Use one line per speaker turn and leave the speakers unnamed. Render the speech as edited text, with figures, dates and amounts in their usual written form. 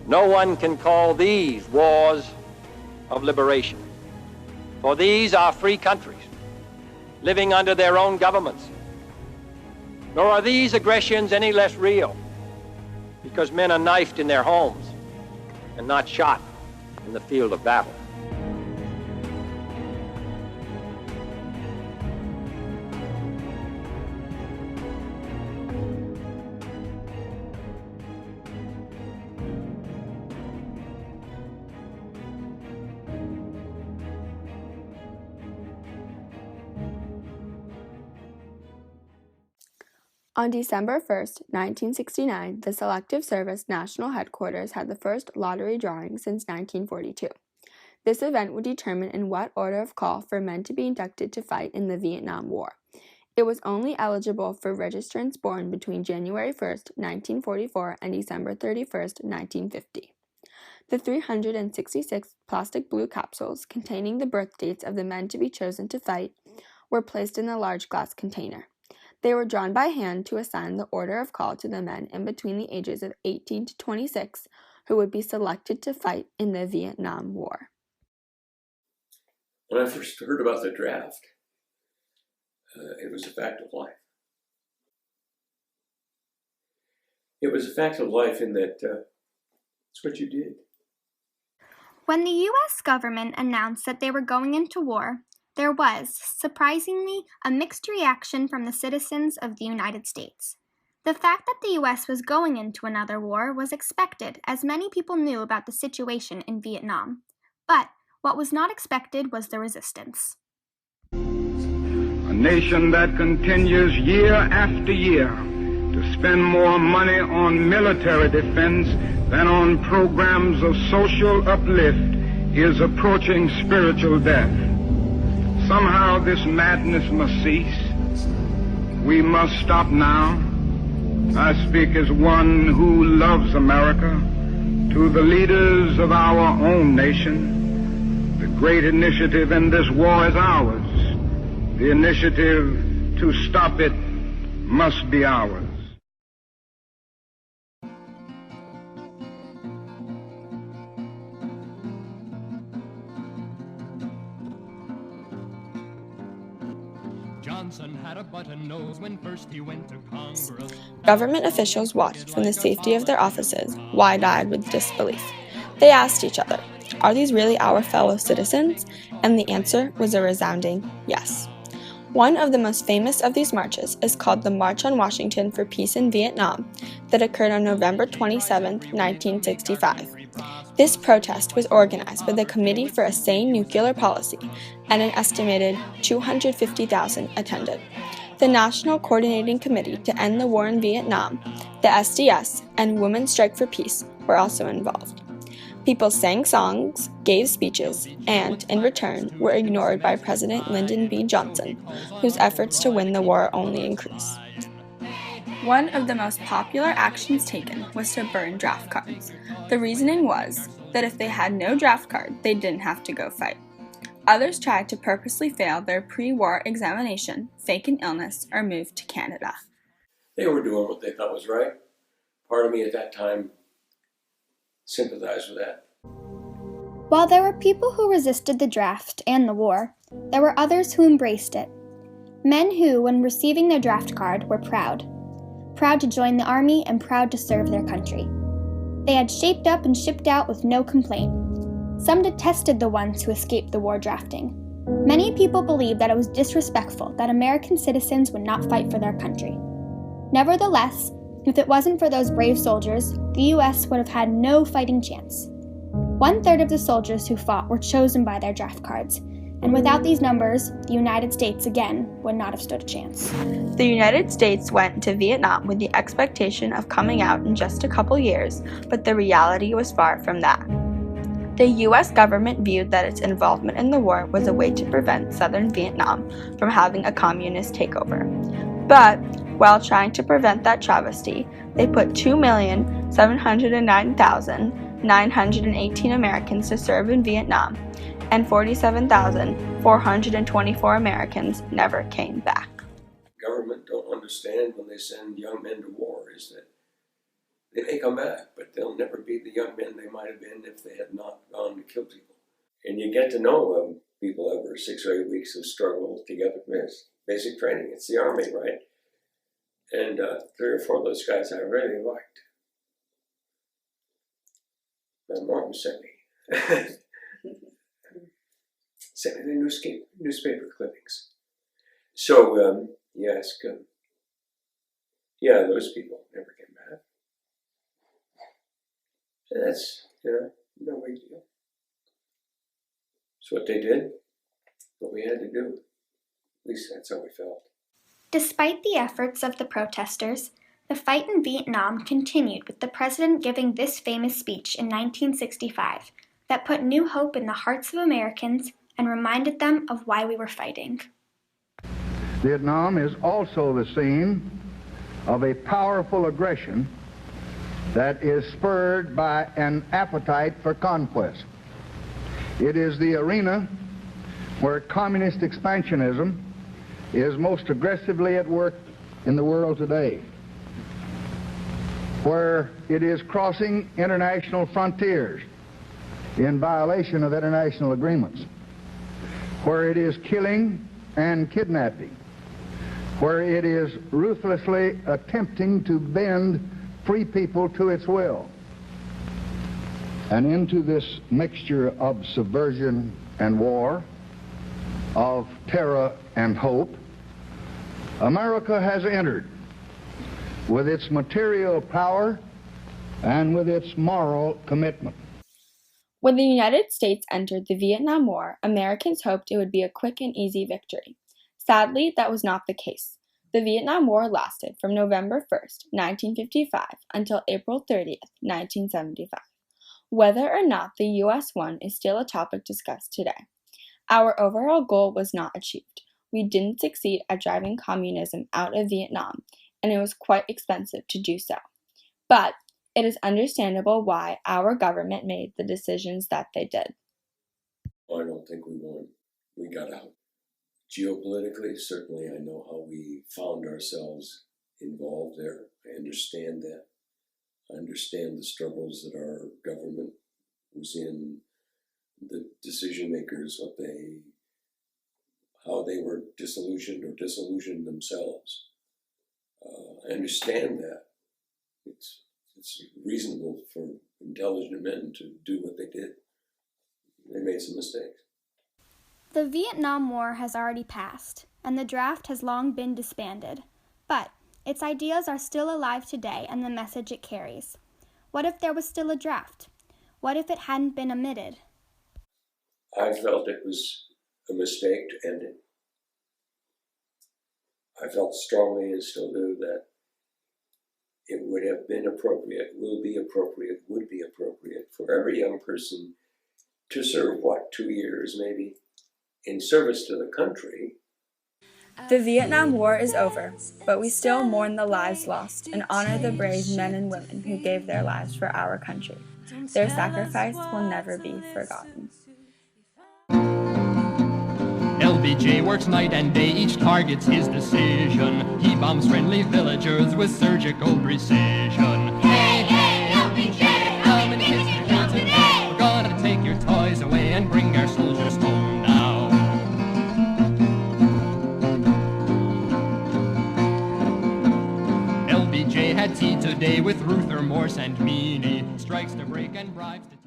No one can call these wars of liberation, for these are free countries living under their own governments. Nor are these aggressions any less real because men are knifed in their homes and not shot in the field of battle.
On December 1st, 1969, the Selective Service National Headquarters had the first lottery drawing since 1942. This event would determine in what order of call for men to be inducted to fight in the Vietnam War. It was only eligible for registrants born between January 1st, 1944 and December 31st, 1950. The 366 plastic blue capsules containing the birth dates of the men to be chosen to fight were placed in a large glass container. They were drawn by hand to assign the order of call to the men in between the ages of 18 to 26 who would be selected to fight in the Vietnam War.
When I first heard about the draft, it was a fact of life. It was a fact of life in that it's what you did.
When the U.S. government announced that they were going into war, there was, surprisingly, a mixed reaction from the citizens of the United States. The fact that the U.S. was going into another war was expected, as many people knew about the situation in Vietnam. But what was not expected was the resistance.
A nation that continues year after year to spend more money on military defense than on programs of social uplift is approaching spiritual death. Somehow this madness must cease. We must stop now. I speak as one who loves America. To the leaders of our own nation, the great initiative in this war is ours. The initiative to stop it must be ours.
Johnson had a button nose when first he went to Congress.
Government officials watched from the safety of their offices, wide-eyed with disbelief. They asked each other, "Are these really our fellow citizens?" And the answer was a resounding yes. One of the most famous of these marches is called the March on Washington for Peace in Vietnam, that occurred on November 27, 1965. This protest was organized by the Committee for a Sane Nuclear Policy, and an estimated 250,000 attended. The National Coordinating Committee to End the War in Vietnam, the SDS, and Women's Strike for Peace were also involved. People sang songs, gave speeches, and, in return, were ignored by President Lyndon B. Johnson, whose efforts to win the war only increased. One of the most popular actions taken was to burn draft cards. The reasoning was that if they had no draft card, they didn't have to go fight. Others tried to purposely fail their pre-war examination, fake an illness, or move to Canada.
They were doing what they thought was right. Part of me at that time sympathized with that.
While there were people who resisted the draft and the war, there were others who embraced it. Men who, when receiving their draft card, were proud. Proud to join the army and proud to serve their country. They had shaped up and shipped out with no complaint. Some detested the ones who escaped the war drafting. Many people believed that it was disrespectful that American citizens would not fight for their country. Nevertheless, if it wasn't for those brave soldiers, the U.S. would have had no fighting chance. 1/3 of the soldiers who fought were chosen by their draft cards, and without these numbers, the United States, again, would not have stood a chance.
The United States went to Vietnam with the expectation of coming out in just a couple years, but the reality was far from that. The U.S. government viewed that its involvement in the war was a way to prevent southern Vietnam from having a communist takeover. But, while trying to prevent that travesty, they put 2,709,918 Americans to serve in Vietnam, and 47,424 Americans never came back.
Government don't understand when they send young men to war is that They may come back, but they'll never be the young men they might have been if they had not gone to kill people. And you get to know people over 6 or 8 weeks of struggle together. It's basic training. It's the Army, right? And 3 or 4 of those guys I really liked. My mom sent me. Sent me the newspaper clippings. So, yes, yeah, those people never came back. And that's, no big deal. It's what they did, what we had to do. At least that's how we felt.
Despite the efforts of the protesters, the fight in Vietnam continued with the president giving this famous speech in 1965 that put new hope in the hearts of Americans and reminded them of why we were fighting.
Vietnam is also the scene of a powerful aggression that is spurred by an appetite for conquest. It is the arena where communist expansionism is most aggressively at work in the world today, where it is crossing international frontiers in violation of international agreements, where it is killing and kidnapping, where it is ruthlessly attempting to bend free people to its will. And into this mixture of subversion and war, of terror and hope, America has entered with its material power and with its moral commitment.
When the United States entered the Vietnam War, Americans hoped it would be a quick and easy victory. Sadly, that was not the case. The Vietnam War lasted from November 1st, 1955 until April 30th, 1975. Whether or not the U.S. won is still a topic discussed today. Our overall goal was not achieved. We didn't succeed at driving communism out of Vietnam, and it was quite expensive to do so. But it is understandable why our government made the decisions that they did.
I don't think we won. We got out. Geopolitically, certainly I know how we found ourselves involved there. I understand that. I understand the struggles that our government was in, the decision makers, how they were disillusioned or disillusioned themselves. I understand that. It's reasonable for intelligent men to do what they did. They made some mistakes.
The Vietnam War has already passed, and the draft has long been disbanded. But its ideas are still alive today and the message it carries. What if there was still a draft? What if it hadn't been omitted?
I felt it was a mistake to end it. I felt strongly and still do that it would have been appropriate, would be appropriate for every young person to serve, 2 years maybe, in service to the country.
The Vietnam War is over, but we still mourn the lives lost and honor the brave men and women who gave their lives for our country. Their sacrifice will never be forgotten.
LBJ works night and day, each target's his decision. He bombs friendly villagers with surgical precision. Hey, hey, LBJ, how many kids did you kill today? We're gonna take your toys away and bring our soldiers home now. LBJ had tea today with Ruther, Morse, and Meany. Strikes to break and bribes to